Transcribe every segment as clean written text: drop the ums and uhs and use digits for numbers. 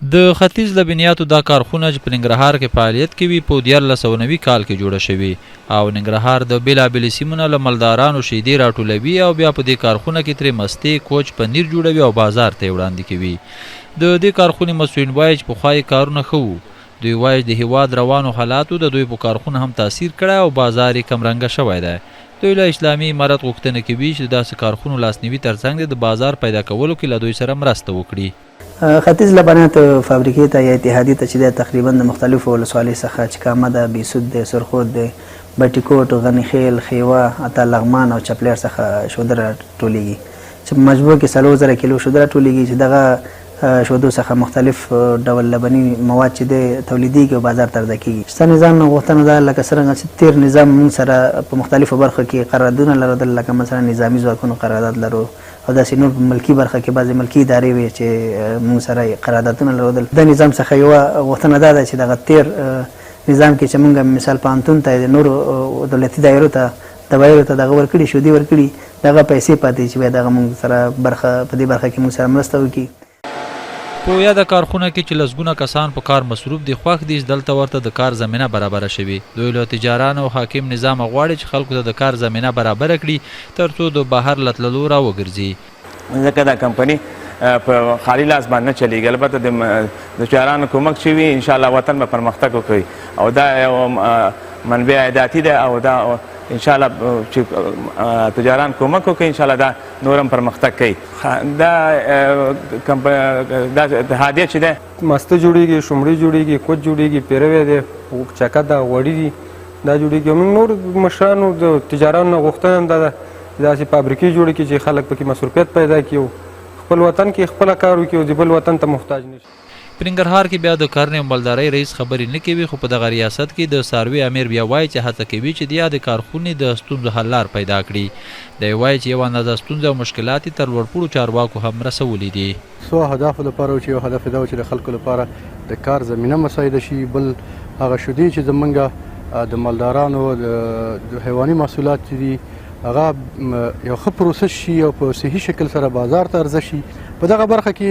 د ختیځ له بنیاتو دا کارخونه چې په ننګرهار کې فعالیت کوي په 1990 کال کې جوړه شوې او ننګرهار د بېلابېلو سیمو نه له مالدارانو شیدې راټولوي او بیا په دې کارخونه کې ترې مستې کوچ پنیر جوړوي او بازار ته یې وړاندې کوي. د دې کارخونې مسؤلین وایي چې پخوا یې کارونه ښه وو. دوی وایي د هیواد روانو حالاتو د دوی په کارخونه هم تاثیر کړی او بازار یې کمرنګه شوی دی. دوی له اسلامي امارت غوښتنه کوي چې د داسې کارخونو لاسنیوي ترڅنګ د بازار پیدا کولو کې له دوی سره مرسته وکړي. ختیځ لبنیات فابریکې ته یا اتحادیې ته چې دی تقریبا د مختلفو ولسوالیو څخه چې کامه ده، بیسود دی، سرخود دی، بټي کوټ، غني خیل، خیوه، حتی لغمان او چپلیر څخه شوده راټولېږي چې په مجموع کې 4000 کیلو شوده راټولېږي چې دغه شودو څخه مختلف ډول لبني مواد چې دی تولیدېږي او بازار ته عرضه کېږي. ستا نظام نه غوښتنه ده لکه څرنګه چې تېر نظام موږ سره په مختلفو برخو کې قراردادونه لرل، لکه مثلا نظامي ځواکونو قرارداد لرو او داسې نور په ملکي برخه کې بعضې ملکي ادارې وي چې موږ سره قراردادونه لرودل. د نظام څخه یوه غوښتنه دا ده چې دغه تېر نظام کې چې موږ مثال پوهنتون ته د نورو دولتي دایرو ته دوايرو ته دغه ورکړي شودې ورکړي دغه پیسې پاتې چې بیا دغه موږ سره برخه په دې برخه کې موږ سره مرسته وکړي. په یاده کارخونه کې چې لسګونه کسان په کار مصروف دي خوښ دي، دلته ورته د کار زمینه برابره شوي. دوی له تجارانو او حاکم نظام غواړي چې خلکو ته د کار زمینه برابره کړي ترڅو د بهر له تللو راوګرځي. ځکه دا کمپني په خالي لاس باندې نه چلیږي، البته د تجارانو کومک شوي انشاءالله وطن به پرمختګ وکړي او دا یو منبع عایداتي ده او دا انشاءالله چې تجاران کومک وکړي انشاءالله دا نورم پرمختګ کوي. دا اتحادیه چې ده مسته جوړېږي، شومړې جوړېږي، کوچ جوړېږي، پیروی دی، چکه ده، غوړي دي، دا جوړېږي. موږ نور مشرانو د تجارانو نه غوښتنه هم دا ده چې داسې فابریکې جوړې کړي چې خلک پکې مصروفیت پیدا کړي او خپل وطن کې خپله کار وکړي او د بل وطن ته محتاج نه شي. په ننګرهار کې بیا د کرنې او مالدارۍ رئیس خبرې نه کوي، خو په دغه ریاست کې د څاروي امیر بیا وایي چې هڅه کوي چې د یادې کارخونې د ستونزو حل لار پیدا کړي. دی وایي چې یو اندازه ستونزې او مشکلات یې تر لوړپوړو چارواکو هم رسولي دي. څو اهدافو لپاره چې یو هدف دا و چې د خلکو لپاره د کار زمینه مساعده شي، بل هغه شودې چې زمونږ د مالدارانو د حیواني محصولات دي هغه یو ښه پروسس شي او په صحي شکل سره بازار ته عرضه شي. په دغه برخه کې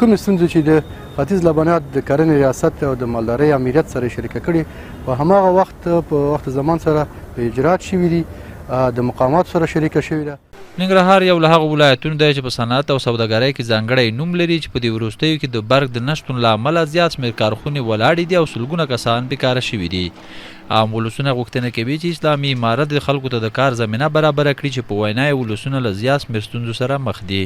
کومې ستونزې چې د ختیځ لبنیات د کرنې ریاست او د مالدارۍ امریت سره شریکه کړي په هماغه وخت په وخت زمان سره په اجرات شوي دي، د مقاماتو سره شریکه شوې ده. ننګرهار یو له هغو ولایتونو دی چې په صنعت او سوداګرۍ کې ځانګړی نوم لري چې په دې وروستیو کې د برق د نشتون له امله زیات شمېر کارخونې ولاړې دي او سلګونه کسان بیکاره شوي دي. عام ولسونه غوښتنه کوي چې اسلامي امارت د خلکو ته د کار زمینه برابره کړي چې په وینا یې ولسونه له زیات شمېر ستونزو سره مخ دي.